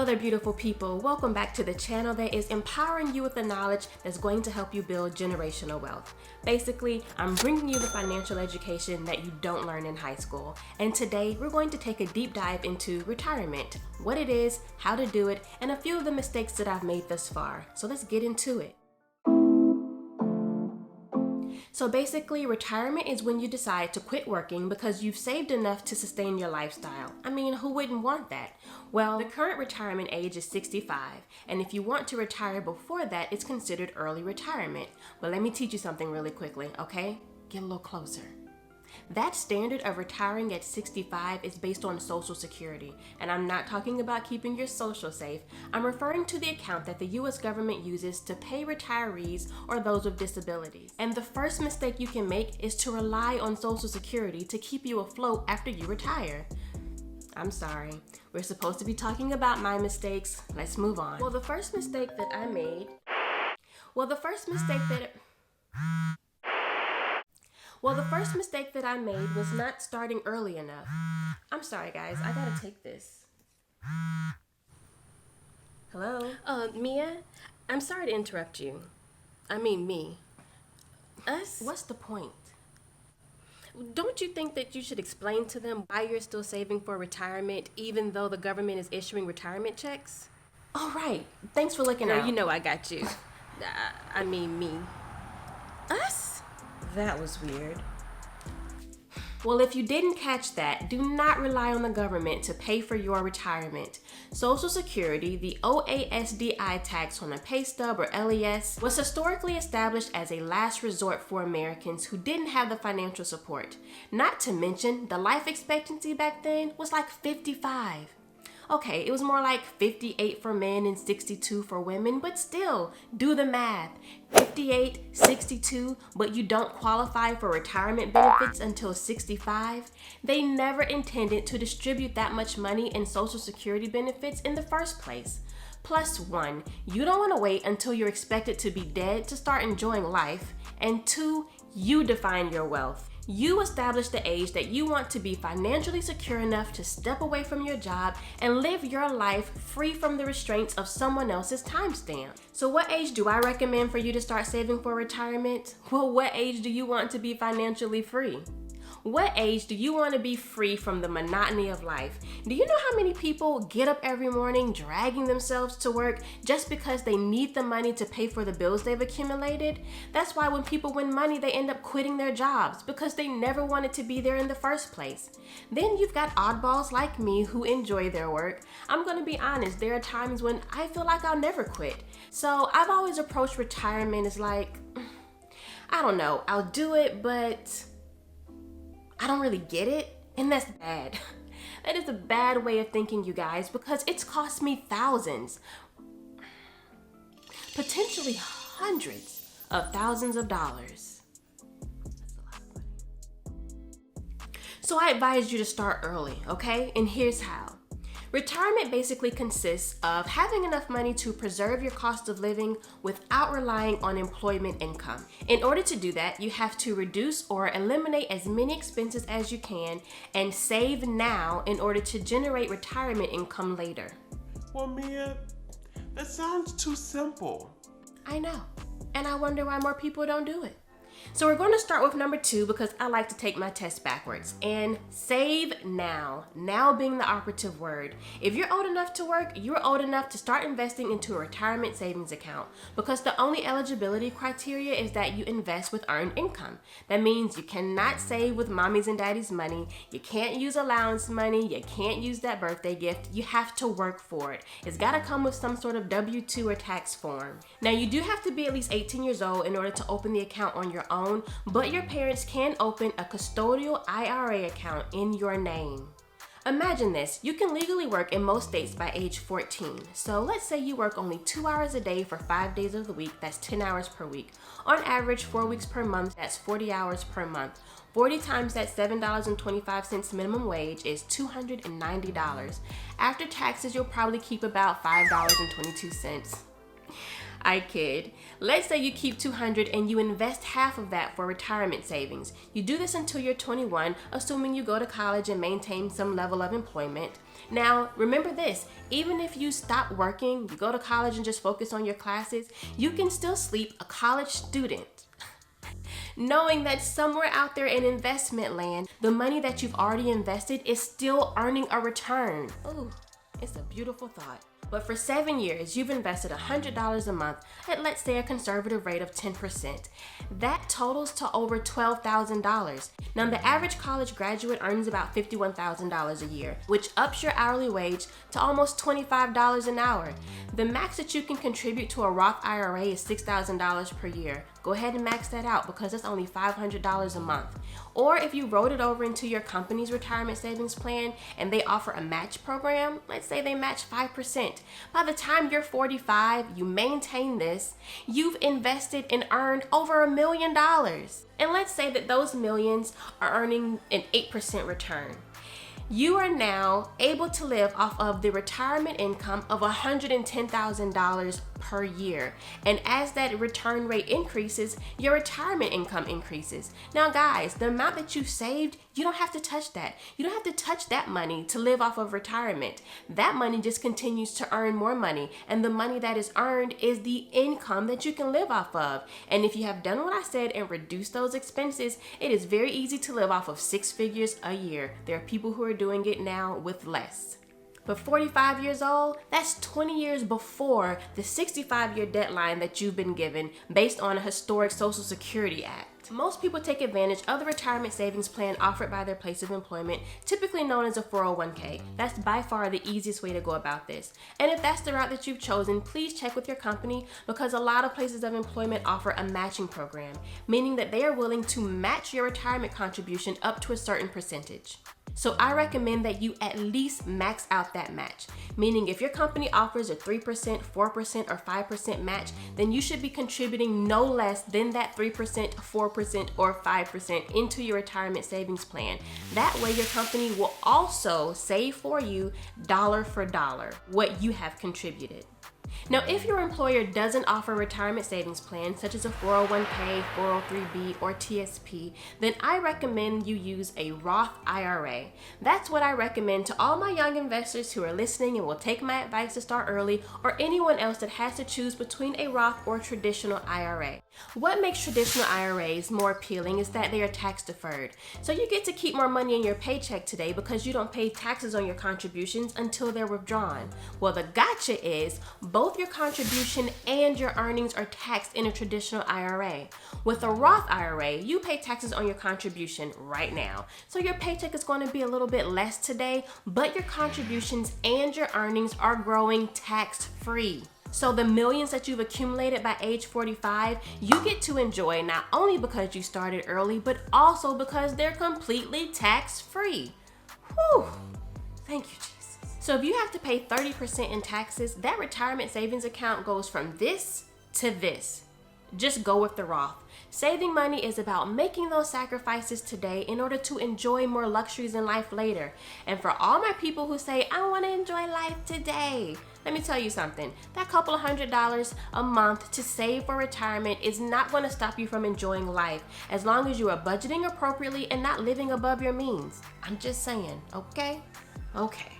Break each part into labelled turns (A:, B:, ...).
A: Hello there, beautiful people. Welcome back to the channel that is empowering you with the knowledge that's going to help you build generational wealth. Basically, I'm bringing you the financial education that you don't learn in high school. And today, we're going to take a deep dive into retirement, what it is, how to do it, and a few of the mistakes that I've made thus far. So let's get into it. So basically, retirement is when you decide to quit working because you've saved enough to sustain your lifestyle. I mean, who wouldn't want that? Well, the current retirement age is 65, and if you want to retire before that, it's considered early retirement. But let me teach you something really quickly, okay? Get a little closer. That standard of retiring at 65 is based on Social Security, and I'm not talking about keeping your social safe. I'm referring to the account that the U.S. government uses to pay retirees or those with disabilities. And the first mistake you can make is to rely on Social Security to keep you afloat after you retire. I'm sorry, we're supposed to be talking about my mistakes. Let's move on. Well, the first mistake that I made was not starting early enough. I'm sorry, guys. I gotta take this. Hello? Mia? I'm sorry to interrupt you. I mean me. Us? What's the point? Don't you think that you should explain to them why you're still saving for retirement even though the government is issuing retirement checks? Oh, right. Thanks for looking out. You know I got you. I mean me. Us? That was weird. Well, if you didn't catch that, do not rely on the government to pay for your retirement. Social Security, the OASDI tax on a pay stub or LES, was historically established as a last resort for Americans who didn't have the financial support. Not to mention, the life expectancy back then was like 55. Okay, it was more like 58 for men and 62 for women, but still, do the math. 58, 62, but you don't qualify for retirement benefits until 65? They never intended to distribute that much money in Social Security benefits in the first place. Plus one, you don't want to wait until you're expected to be dead to start enjoying life. And two, you define your wealth. You establish the age that you want to be financially secure enough to step away from your job and live your life free from the restraints of someone else's timestamp. So what age do I recommend for you to start saving for retirement? Well, what age do you want to be financially free? What age do you want to be free from the monotony of life? Do you know how many people get up every morning dragging themselves to work just because they need the money to pay for the bills they've accumulated? That's why when people win money, they end up quitting their jobs because they never wanted to be there in the first place. Then you've got oddballs like me who enjoy their work. I'm going to be honest, there are times when I feel like I'll never quit. So I've always approached retirement as like, I don't know, I'll do it, but I don't really get it, and that's bad. That is a bad way of thinking, you guys, because it's cost me thousands, potentially hundreds of thousands of dollars. That's a lot of money. So I advise you to start early, okay? And here's how. Retirement basically consists of having enough money to preserve your cost of living without relying on employment income. In order to do that, you have to reduce or eliminate as many expenses as you can and save now in order to generate retirement income later.
B: Well, Mia, that sounds too simple.
A: I know, and I wonder why more people don't do it. So we're going to start with number 2 because I like to take my test backwards. And save now. Now being the operative word. If you're old enough to work, you're old enough to start investing into a retirement savings account because the only eligibility criteria is that you invest with earned income. That means you cannot save with mommy's and daddy's money. You can't use allowance money. You can't use that birthday gift. You have to work for it. It's got to come with some sort of W-2 or tax form. Now you do have to be at least 18 years old in order to open the account on your own, but your parents can open a custodial IRA account in your name. Imagine this, you can legally work in most states by age 14. So let's say you work only 2 hours a day for 5 days of the week, that's 10 hours per week. On average, 4 weeks per month, that's 40 hours per month. 40 times that $7.25 minimum wage is $290. After taxes, you'll probably keep about $5.22. I kid. Let's say you keep $200 and you invest half of that for retirement savings. You do this until you're 21, assuming you go to college and maintain some level of employment. Now, remember this, even if you stop working, you go to college and just focus on your classes, you can still sleep a college student knowing that somewhere out there in investment land, the money that you've already invested is still earning a return. Ooh, it's a beautiful thought. But for 7 years, you've invested $100 a month at, let's say, a conservative rate of 10%. That totals to over $12,000. Now, the average college graduate earns about $51,000 a year, which ups your hourly wage to almost $25 an hour. The max that you can contribute to a Roth IRA is $6,000 per year. Go ahead and max that out because it's only $500 a month. Or if you rolled it over into your company's retirement savings plan and they offer a match program, let's say they match 5%. By the time you're 45, you maintain this, you've invested and earned over $1 million. And let's say that those millions are earning an 8% return. You are now able to live off of the retirement income of $110,000 per year. And as that return rate increases, your retirement income increases. Now guys, the amount that you saved, you don't have to touch that. You don't have to touch that money to live off of retirement. That money just continues to earn more money. And the money that is earned is the income that you can live off of. And if you have done what I said and reduced those expenses, it is very easy to live off of 6 figures a year. There are people who are doing it now with less. But 45 years old, that's 20 years before the 65-year deadline that you've been given based on a historic Social Security Act. Most people take advantage of the retirement savings plan offered by their place of employment, typically known as a 401k. That's by far the easiest way to go about this. And if that's the route that you've chosen, please check with your company because a lot of places of employment offer a matching program, meaning that they are willing to match your retirement contribution up to a certain percentage. So I recommend that you at least max out that match, meaning if your company offers a 3%, 4%, or 5% match, then you should be contributing no less than that 3%, 4%, or 5% into your retirement savings plan. That way your company will also save for you dollar for dollar what you have contributed. Now, if your employer doesn't offer a retirement savings plan, such as a 401k, 403b, or TSP, then I recommend you use a Roth IRA. That's what I recommend to all my young investors who are listening and will take my advice to start early, or anyone else that has to choose between a Roth or traditional IRA. What makes traditional IRAs more appealing is that they are tax deferred. So you get to keep more money in your paycheck today because you don't pay taxes on your contributions until they're withdrawn. Well, the gotcha is both your contribution and your earnings are taxed in a traditional IRA. With a Roth IRA, you pay taxes on your contribution right now. So your paycheck is going to be a little bit less today, but your contributions and your earnings are growing tax-free. So the millions that you've accumulated by age 45, you get to enjoy not only because you started early, but also because they're completely tax-free. Whew, thank you, Jesus. So if you have to pay 30% in taxes, that retirement savings account goes from this to this. Just go with the Roth. Saving money is about making those sacrifices today in order to enjoy more luxuries in life later. And for all my people who say, I want to enjoy life today, let me tell you something. That couple of $100 a month to save for retirement is not going to stop you from enjoying life as long as you are budgeting appropriately and not living above your means. I'm just saying, okay? Okay.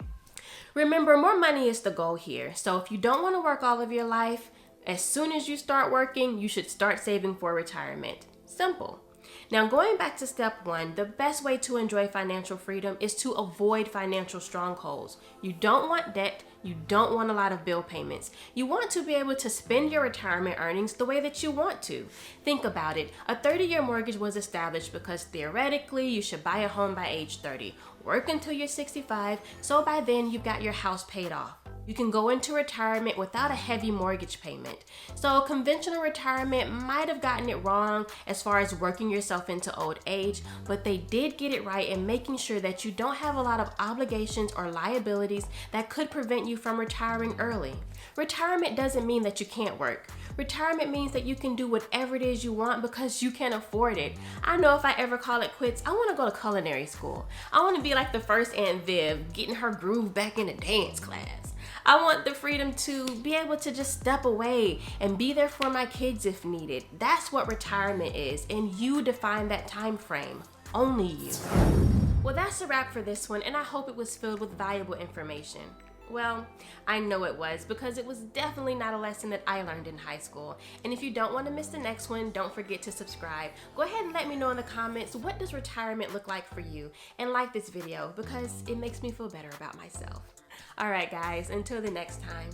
A: Remember, more money is the goal here. So if you don't want to work all of your life, as soon as you start working, you should start saving for retirement. Simple. Now, going back to step 1, the best way to enjoy financial freedom is to avoid financial strongholds. You don't want debt. You don't want a lot of bill payments. You want to be able to spend your retirement earnings the way that you want to. Think about it. A 30-year mortgage was established because theoretically you should buy a home by age 30. Work until you're 65, so by then you've got your house paid off. You can go into retirement without a heavy mortgage payment. So conventional retirement might have gotten it wrong as far as working yourself into old age, but they did get it right in making sure that you don't have a lot of obligations or liabilities that could prevent you from retiring early. Retirement doesn't mean that you can't work. Retirement means that you can do whatever it is you want because you can afford it. I know if I ever call it quits, I want to go to culinary school. I want to be like the first Aunt Viv, getting her groove back in a dance class. I want the freedom to be able to just step away and be there for my kids if needed. That's what retirement is, and you define that time frame. Only you. Well, that's a wrap for this one, and I hope it was filled with valuable information. Well, I know it was, because it was definitely not a lesson that I learned in high school. And if you don't want to miss the next one, don't forget to subscribe. Go ahead and let me know in the comments, what does retirement look like for you? And like this video, because it makes me feel better about myself. All right, guys, until the next time.